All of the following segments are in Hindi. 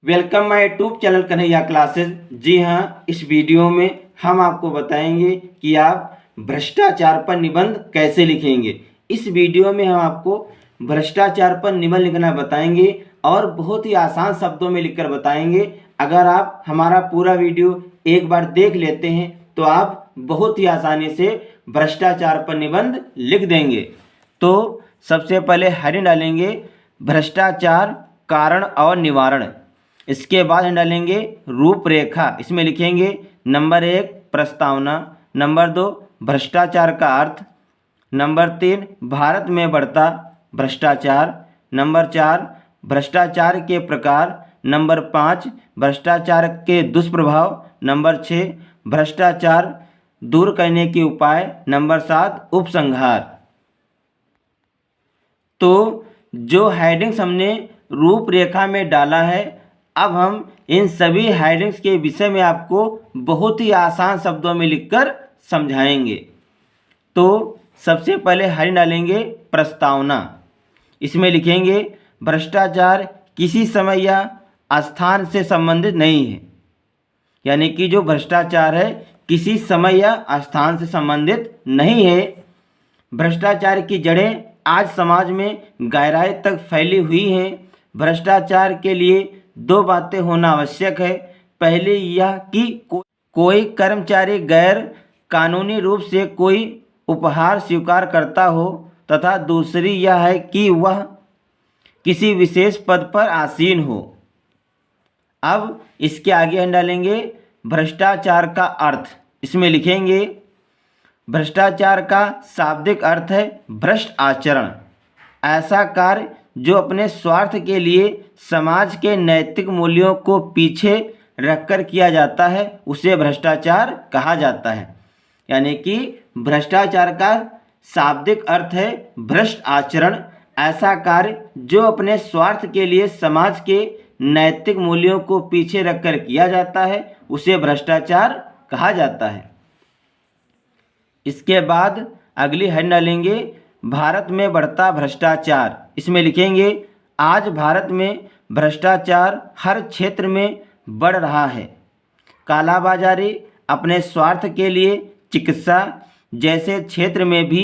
Welcome my YouTube channel Kanhaiya classes. जी हाँ, इस वीडियो में हम आपको बताएंगे कि आप भ्रष्टाचार पर निबंध कैसे लिखेंगे। इस वीडियो में हम आपको भ्रष्टाचार पर निबंध लिखना बताएंगे और बहुत ही आसान शब्दों में लिखकर बताएंगे। अगर आप हमारा पूरा वीडियो एक बार देख लेते हैं तो आप बहुत ही आसानी से भ्रष्टाचार पर निबंध लिख देंगे। तो सबसे पहले हेडिंग डालेंगे भ्रष्टाचार कारण और निवारण। इसके बाद हम डालेंगे रूपरेखा। इसमें लिखेंगे नंबर 1 प्रस्तावना, नंबर 2 भ्रष्टाचार का अर्थ, नंबर 3 भारत में बढ़ता भ्रष्टाचार, नंबर 4 भ्रष्टाचार के प्रकार, नंबर 5 भ्रष्टाचार के दुष्प्रभाव, नंबर 6 भ्रष्टाचार दूर करने के उपाय, नंबर 7 उपसंहार। तो जो हेडिंग्स हमने रूपरेखा में डाला है, अब हम इन सभी हेडिंग्स के विषय में आपको बहुत ही आसान शब्दों में लिखकर समझाएंगे। तो सबसे पहले हेडिंग डालेंगे प्रस्तावना। इसमें लिखेंगे भ्रष्टाचार किसी समय या स्थान से संबंधित नहीं है। यानी कि जो भ्रष्टाचार है किसी समय या स्थान से संबंधित नहीं है। भ्रष्टाचार की जड़ें आज समाज में गहराई तक फैली हुई हैं। भ्रष्टाचार के लिए दो बातें होना आवश्यक है। पहले यह कि कोई कर्मचारी गैर कानूनी रूप से कोई उपहार स्वीकार करता हो, तथा दूसरी यह है कि वह किसी विशेष पद पर आसीन हो। अब इसके आगे हम डालेंगे भ्रष्टाचार का अर्थ। इसमें लिखेंगे भ्रष्टाचार का शाब्दिक अर्थ है भ्रष्ट आचरण। ऐसा कार्य जो अपने स्वार्थ के लिए समाज के नैतिक मूल्यों को पीछे रखकर किया जाता है उसे भ्रष्टाचार कहा जाता है। यानी कि भ्रष्टाचार का शाब्दिक अर्थ है भ्रष्ट आचरण। ऐसा कार्य जो अपने स्वार्थ के लिए समाज के नैतिक मूल्यों को पीछे रखकर किया जाता है उसे भ्रष्टाचार कहा जाता है। इसके बाद अगली हेडिंग डालेंगे भारत में बढ़ता भ्रष्टाचार। इसमें लिखेंगे आज भारत में भ्रष्टाचार हर क्षेत्र में बढ़ रहा है। कालाबाजारी, अपने स्वार्थ के लिए चिकित्सा जैसे क्षेत्र में भी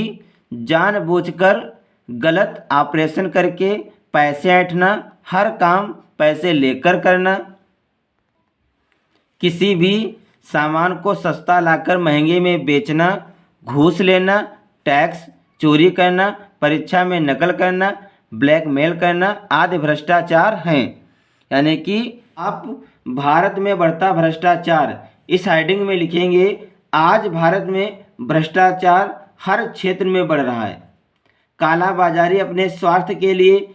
जानबूझकर गलत ऑपरेशन करके पैसे ऐंठना, हर काम पैसे लेकर करना, किसी भी सामान को सस्ता लाकर महंगे में बेचना, घूस लेना, टैक्स चोरी करना, परीक्षा में नकल करना, ब्लैकमेल करना आदि भ्रष्टाचार हैं। यानी कि आप भारत में बढ़ता भ्रष्टाचार इस हेडिंग में लिखेंगे आज भारत में भ्रष्टाचार हर क्षेत्र में बढ़ रहा है। कालाबाजारी, अपने स्वार्थ के लिए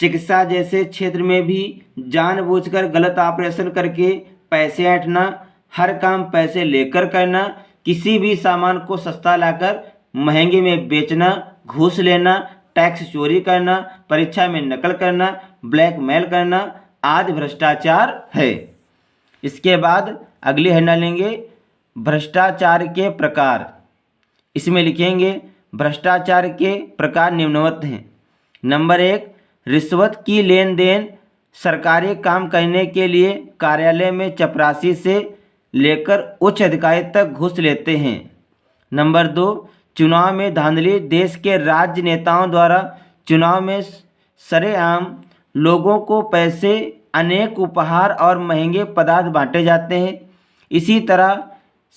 चिकित्सा जैसे क्षेत्र में भी जानबूझकर गलत ऑपरेशन करके पैसे ऐंठना, हर काम पैसे लेकर करना, किसी भी सामान को सस्ता लाकर महंगे में बेचना, घूस लेना, टैक्स चोरी करना, परीक्षा में नकल करना, ब्लैकमेल करना आदि भ्रष्टाचार है। इसके बाद अगली हेडिंग डालेंगे भ्रष्टाचार के प्रकार। इसमें लिखेंगे भ्रष्टाचार के प्रकार निम्नवत हैं। नंबर 1 रिश्वत की लेन देन, सरकारी काम करने के लिए कार्यालय में चपरासी से लेकर उच्च अधिकारी तक घूस लेते हैं। नंबर 2 चुनाव में धांधली, देश के राज्य नेताओं द्वारा चुनाव में सरेआम लोगों को पैसे, अनेक उपहार और महंगे पदार्थ बांटे जाते हैं। इसी तरह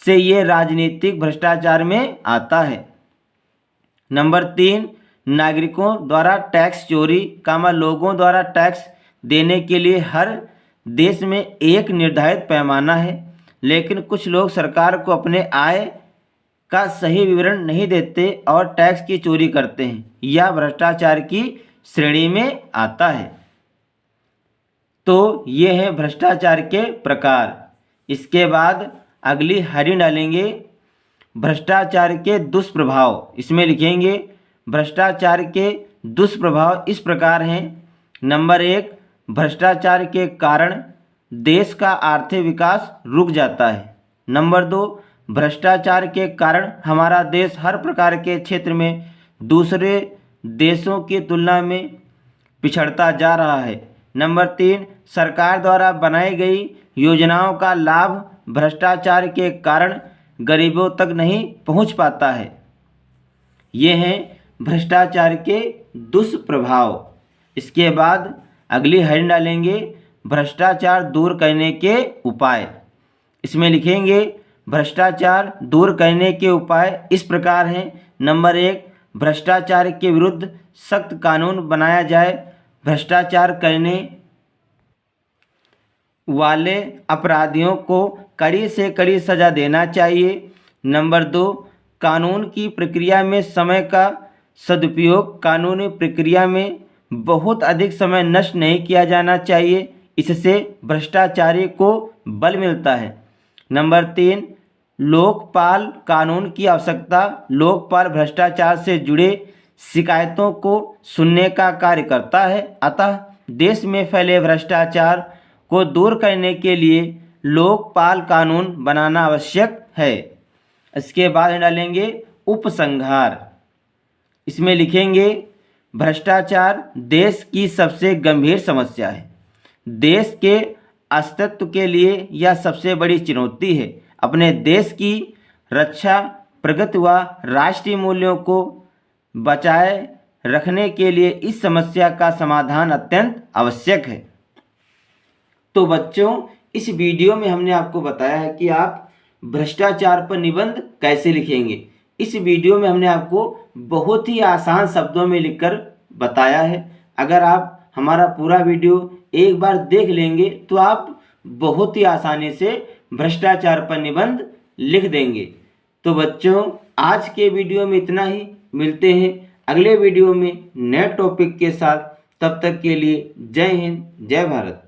से ये राजनीतिक भ्रष्टाचार में आता है। नंबर 3 नागरिकों द्वारा टैक्स चोरी, लोगों द्वारा टैक्स देने के लिए हर देश में एक निर्धारित पैमाना है, लेकिन कुछ लोग सरकार को अपने आय का सही विवरण नहीं देते और टैक्स की चोरी करते हैं। यह भ्रष्टाचार की श्रेणी में आता है। तो ये हैं भ्रष्टाचार के प्रकार। इसके बाद अगली हेडिंग डालेंगे भ्रष्टाचार के दुष्प्रभाव। इसमें लिखेंगे भ्रष्टाचार के दुष्प्रभाव इस प्रकार हैं। नंबर 1 भ्रष्टाचार के कारण देश का आर्थिक विकास रुक जाता है। नंबर 2 भ्रष्टाचार के कारण हमारा देश हर प्रकार के क्षेत्र में दूसरे देशों की तुलना में पिछड़ता जा रहा है। नंबर 3 सरकार द्वारा बनाई गई योजनाओं का लाभ भ्रष्टाचार के कारण गरीबों तक नहीं पहुंच पाता है। ये हैं भ्रष्टाचार के दुष्प्रभाव। इसके बाद अगली हेडिंग डालेंगे भ्रष्टाचार दूर करने के उपाय। इसमें लिखेंगे भ्रष्टाचार दूर करने के उपाय इस प्रकार हैं। नंबर 1, भ्रष्टाचार के विरुद्ध सख्त कानून बनाया जाए। भ्रष्टाचार करने वाले अपराधियों को कड़ी से कड़ी सज़ा देना चाहिए। नंबर 2, कानून की प्रक्रिया में समय का सदुपयोग। कानूनी प्रक्रिया में बहुत अधिक समय नष्ट नहीं किया जाना चाहिए, इससे भ्रष्टाचारी को बल मिलता है। नंबर 3, लोकपाल कानून की आवश्यकता। लोकपाल भ्रष्टाचार से जुड़े शिकायतों को सुनने का कार्य करता है, अतः देश में फैले भ्रष्टाचार को दूर करने के लिए लोकपाल कानून बनाना आवश्यक है। इसके बाद डालेंगे उपसंहार। इसमें लिखेंगे भ्रष्टाचार देश की सबसे गंभीर समस्या है। देश के अस्तित्व के लिए यह सबसे बड़ी चुनौती है। अपने देश की रक्षा, प्रगति व राष्ट्रीय मूल्यों को बचाए रखने के लिए इस समस्या का समाधान अत्यंत आवश्यक है। तो बच्चों, इस वीडियो में हमने आपको बताया है कि आप भ्रष्टाचार पर निबंध कैसे लिखेंगे। इस वीडियो में हमने आपको बहुत ही आसान शब्दों में लिखकर बताया है। अगर आप हमारा पूरा वीडियो एक बार देख लेंगे तो आप बहुत ही आसानी से भ्रष्टाचार पर निबंध लिख देंगे। तो बच्चों, आज के वीडियो में इतना ही। मिलते हैं अगले वीडियो में नए टॉपिक के साथ। तब तक के लिए जय हिंद, जय भारत।